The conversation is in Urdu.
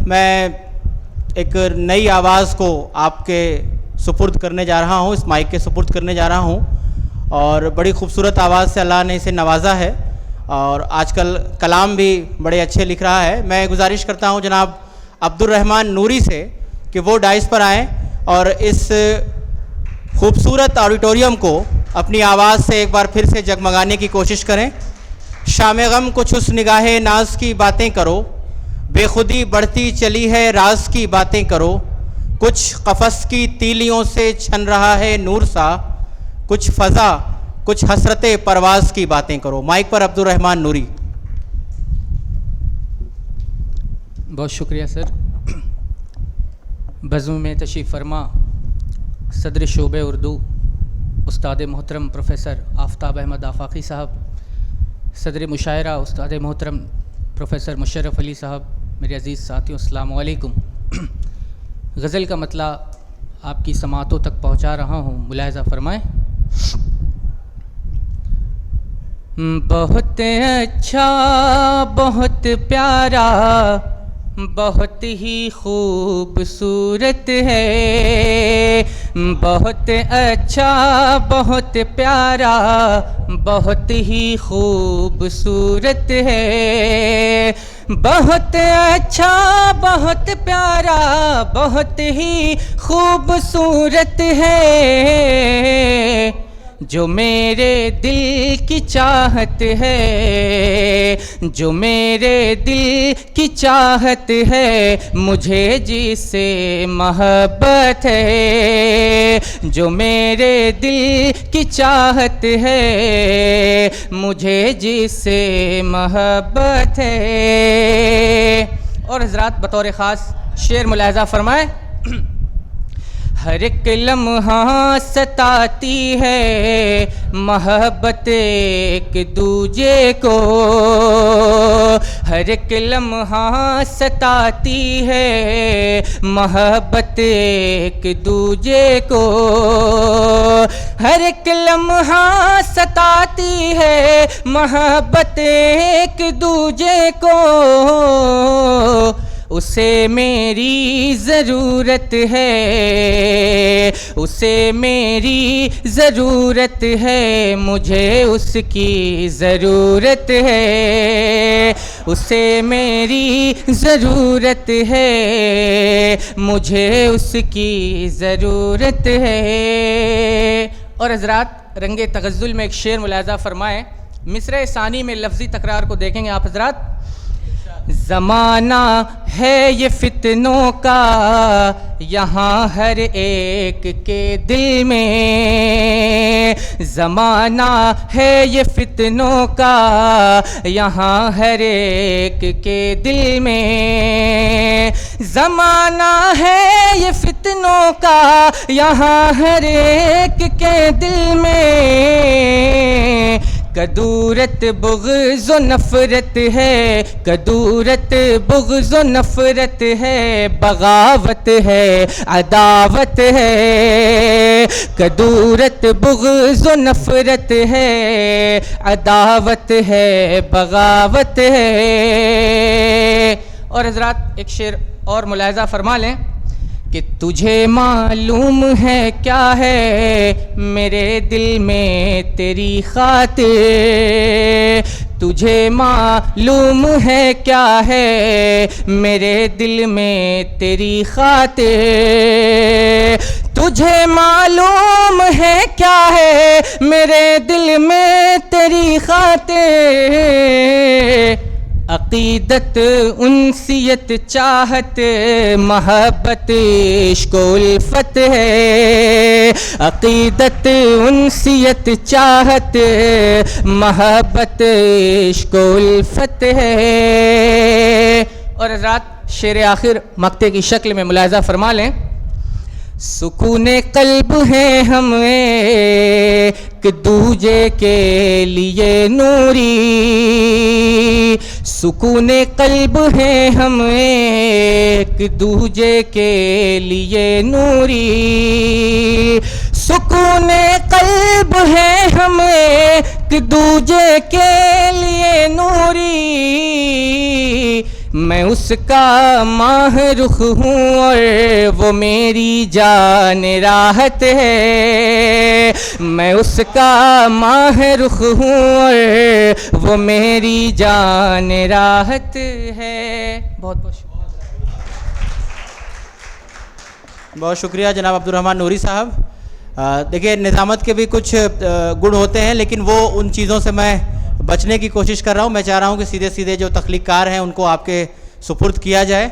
میں ایک نئی آواز کو آپ کے سپرد کرنے جا رہا ہوں، اس مائک کے سپرد کرنے جا رہا ہوں، اور بڑی خوبصورت آواز سے اللہ نے اسے نوازا ہے اور آج کل کلام بھی بڑے اچھے لکھ رہا ہے۔ میں گزارش کرتا ہوں جناب عبدالرحمن نوری سے کہ وہ ڈائس پر آئیں اور اس خوبصورت آڈیٹوریم کو اپنی آواز سے ایک بار پھر سے جگمگانے کی کوشش کریں۔ شام غم کچھ اس نگاہ ناز کی باتیں کرو، بے خودی بڑھتی چلی ہے راز کی باتیں کرو، کچھ قفس کی تیلیوں سے چھن رہا ہے نور سا، کچھ فضا کچھ حسرت پرواز کی باتیں کرو۔ مائک پر عبدالرحمن نوری۔ بہت شکریہ سر۔ بزم میں تشریف فرما صدر شعبہ اردو استاد محترم پروفیسر آفتاب احمد آفاقی صاحب، صدر مشاعرہ استاد محترم پروفیسر مشرف علی صاحب، میرے عزیز ساتھیوں السلام علیکم۔ غزل کا مطلع آپ کی سماعتوں تک پہنچا رہا ہوں، ملاحظہ فرمائیں۔ بہت اچھا، بہت پیارا، بہت ہی خوبصورت ہے، بہت اچھا، بہت پیارا، بہت ہی خوبصورت ہے، بہت اچھا، بہت پیارا، بہت ہی خوبصورت ہے، جو میرے دل کی چاہت ہے، جو میرے دل کی چاہت ہے، مجھے جس سے محبت ہے، جو میرے دل کی چاہت ہے، مجھے جس سے محبت ہے۔ اور حضرات بطور خاص شعر ملاحظہ فرمائیں۔ ہر ایک لمحہ ستاتی ہے محبت ایک دوجے کو، ہر ایک لمحہ ستاتی ہے محبت ایک دوجے کو، ہر ایک لمحہ ستاتی ہے محبت ایک دوجے کو، اسے میری ضرورت ہے، اسے میری ضرورت ہے، مجھے اس کی ضرورت ہے، اسے میری ضرورت ہے، مجھے اس کی ضرورت ہے۔ اور حضرات رنگ تغزل میں ایک شعر ملاحظہ فرمائیں۔ مصرع ثانی میں لفظی تکرار کو دیکھیں گے آپ حضرات۔ زمانہ ہے یہ فتنوں کا یہاں ہر ایک کے دل میں، زمانہ ہے یہ فتنوں کا یہاں ہر ایک کے دل میں، زمانہ ہے یہ فتنوں کا یہاں ہر ایک کے دل میں، کدورت بغض و نفرت ہے، کدورت بغض و نفرت ہے، بغاوت ہے عداوت ہے، کدورت بغض و نفرت ہے، عداوت ہے بغاوت ہے۔ اور حضرات ایک شعر اور ملاحظہ فرما لیں کہ تجھے معلوم ہے کیا ہے میرے دل میں تیری خاطر، تجھے معلوم ہے کیا ہے میرے دل میں تیری خاطر، تجھے معلوم ہے کیا ہے میرے دل میں تیری خاطر، عقیدت انسیت چاہت محبت عشق و الفت ہے، عقیدت انسیت چاہت محبت عشق و الفت ہے۔ اور حضرات شعر آخر مقطع کی شکل میں ملاحظہ فرما لیں۔ سکون قلب ہے ہم ایک دوجے کے لیے نوری، سکون قلب ہے ہم ایک دوجے کے لیے نوری، سکون قلب ہے ہم ایک دوجے کے لیے نوری، میں اس کا ماہ رخ ہوں اور وہ میری جان راحت ہے، میں اس کا ماہ رخ ہوں اور وہ میری جان راحت ہے. بہت بہت شکریہ. بہت شکریہ جناب عبدالرحمن نوری صاحب. دیکھیے نظامت کے بھی کچھ گن ہوتے ہیں، لیکن وہ ان چیزوں سے میں بچنے کی کوشش کر رہا ہوں. میں چاہ رہا ہوں کہ سیدھے جو تخلیق کار ہیں ان کو آپ کے سپرد کیا جائے.